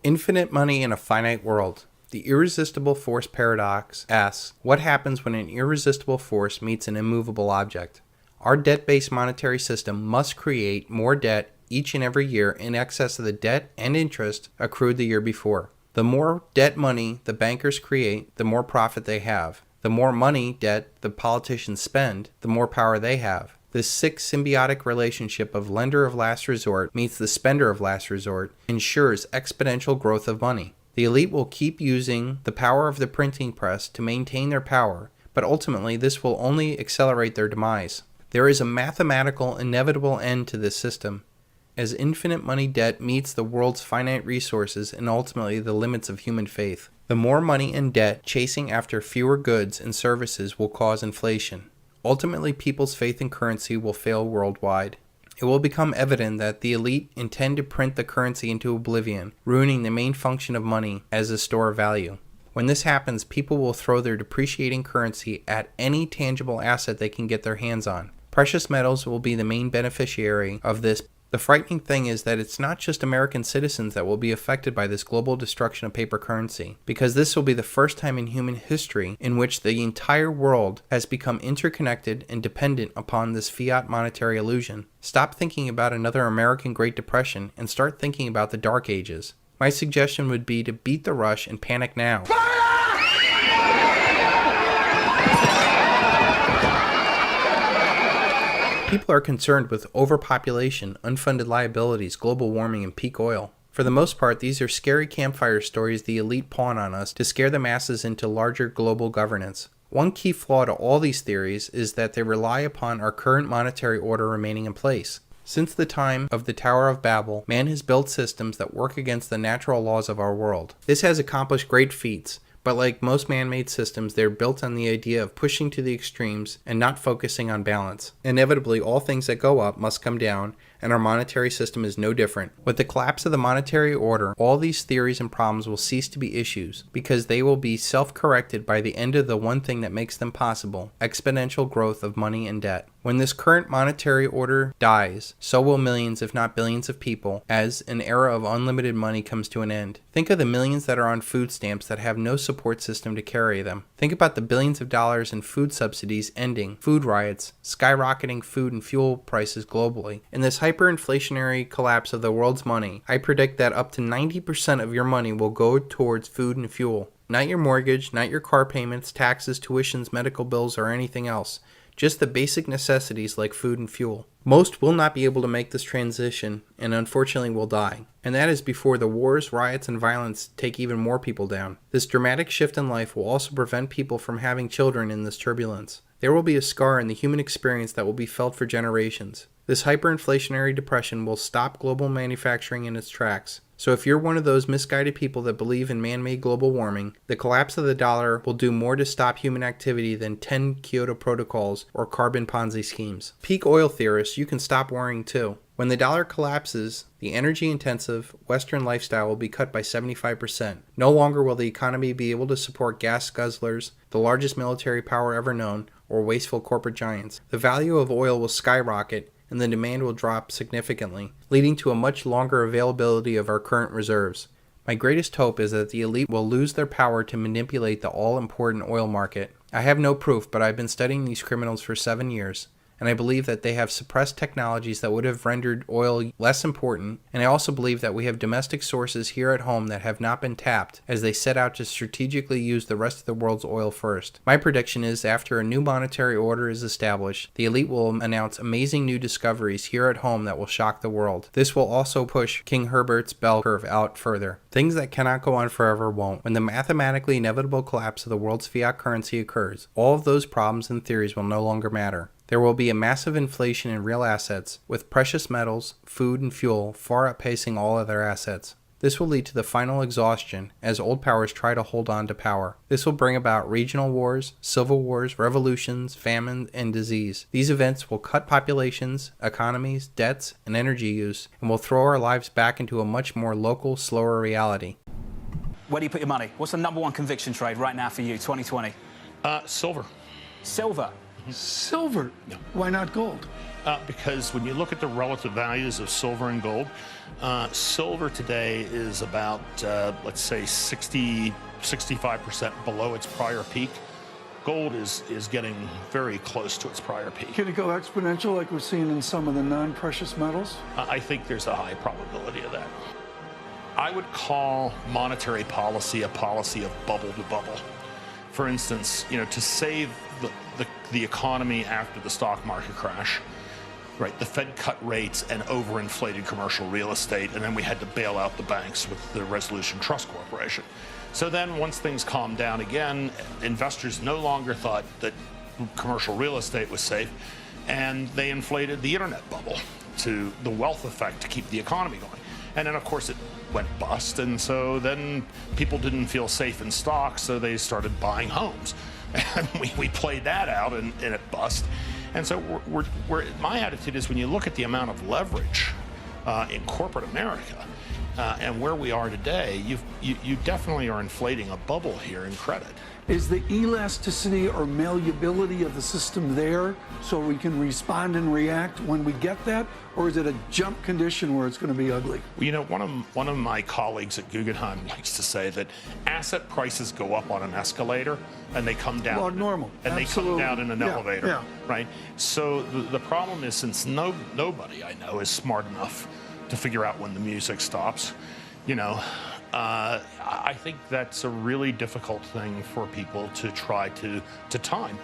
Infinite money in a finite world. The irresistible force paradox asks, what happens when an irresistible force meets an immovable object? Our debt-based monetary system must create more debt each and every year in excess of the debt and interest accrued the year before. The more debt money the bankers create, the more profit they have. The more money, debt, the politicians spend, the more power they have. This sick symbiotic relationship of lender of last resort meets the spender of last resort ensures exponential growth of money. The elite will keep using the power of the printing press to maintain their power, but ultimately this will only accelerate their demise. There is a mathematical inevitable end to this system, as infinite money debt meets the world's finite resources and ultimately the limits of human faith. The more money and debt chasing after fewer goods and services will cause inflation. Ultimately, people's faith in currency will fail worldwide. It will become evident that the elite intend to print the currency into oblivion, ruining the main function of money as a store of value. When this happens, people will throw their depreciating currency at any tangible asset they can get their hands on. Precious metals will be the main beneficiary of this. The frightening thing is that it's not just American citizens that will be affected by this global destruction of paper currency, because this will be the first time in human history in which the entire world has become interconnected and dependent upon this fiat monetary illusion. Stop thinking about another American Great Depression and start thinking about the Dark Ages. My suggestion would be to beat the rush and panic now. People are concerned with overpopulation, unfunded liabilities, global warming, and peak oil. For the most part, these are scary campfire stories the elite pawn on us to scare the masses into larger global governance. One key flaw to all these theories is that they rely upon our current monetary order remaining in place. Since the time of the Tower of Babel, man has built systems that work against the natural laws of our world. This has accomplished great feats, but like most man-made systems, they're built on the idea of pushing to the extremes and not focusing on balance. Inevitably, all things that go up must come down, and our monetary system is no different. With the collapse of the monetary order, all these theories and problems will cease to be issues, because they will be self-corrected by the end of the one thing that makes them possible, exponential growth of money and debt. When this current monetary order dies, so will millions if not billions of people, as an era of unlimited money comes to an end. Think of the millions that are on food stamps that have no support system to carry them. Think about the billions of dollars in food subsidies ending, food riots, skyrocketing food and fuel prices globally. In this hyperinflationary collapse of the world's money, I predict that up to 90% of your money will go towards food and fuel. Not your mortgage, not your car payments, taxes, tuitions, medical bills, or anything else. Just the basic necessities like food and fuel. Most will not be able to make this transition and unfortunately will die. And that is before the wars, riots, and violence take even more people down. This dramatic shift in life will also prevent people from having children in this turbulence. There will be a scar in the human experience that will be felt for generations. This hyperinflationary depression will stop global manufacturing in its tracks. So if you're one of those misguided people that believe in man-made global warming, the collapse of the dollar will do more to stop human activity than 10 Kyoto protocols or carbon Ponzi schemes. Peak oil theorists, you can stop worrying too. When the dollar collapses, the energy-intensive Western lifestyle will be cut by 75%. No longer will the economy be able to support gas guzzlers, the largest military power ever known, or wasteful corporate giants. The value of oil will skyrocket, and the demand will drop significantly, leading to a much longer availability of our current reserves. My greatest hope is that the elite will lose their power to manipulate the all-important oil market. I have no proof, but I've been studying these criminals for 7 years, and I believe that they have suppressed technologies that would have rendered oil less important, and I also believe that we have domestic sources here at home that have not been tapped as they set out to strategically use the rest of the world's oil first. My prediction is after a new monetary order is established, the elite will announce amazing new discoveries here at home that will shock the world. This will also push King Herbert's bell curve out further. Things that cannot go on forever won't. When the mathematically inevitable collapse of the world's fiat currency occurs, all of those problems and theories will no longer matter. There will be a massive inflation in real assets, with precious metals, food, and fuel far outpacing all other assets. This will lead to the final exhaustion as old powers try to hold on to power. This will bring about regional wars, civil wars, revolutions, famine, and disease. These events will cut populations, economies, debts, and energy use, and will throw our lives back into a much more local, slower reality. Where do you put your money? What's the number one conviction trade right now for you, 2020? Silver. Silver? Silver? Why not gold? Because when you look at the relative values of silver and gold, silver today is about, let's say, 65% below its prior peak. Gold is getting very close to its prior peak. Can it go exponential like we're seeing in some of the non-precious metals? I think there's a high probability of that. I would call monetary policy a policy of bubble to bubble. For instance, to save the economy after the stock market crash, right? The Fed cut rates and overinflated commercial real estate, and then we had to bail out the banks with the Resolution Trust Corporation. So then once things calmed down again, investors no longer thought that commercial real estate was safe, and they inflated the internet bubble to the wealth effect to keep the economy going. And then, of course, it went bust, and so then people didn't feel safe in stocks, so they started buying homes. And we played that out, and it bust. And so my attitude is, when you look at the amount of leverage in corporate America and where we are today, you definitely are inflating a bubble here in credit. Is the elasticity or malleability of the system there so we can respond and react when we get that? Or is it a jump condition where it's going to be ugly? One of my colleagues at Guggenheim likes to say that asset prices go up on an escalator and they come down. Well, normal. And Absolutely. They come down in an elevator, yeah. right? So the problem is, since nobody I know is smart enough to figure out when the music stops, I think that's a really difficult thing for people to try to time.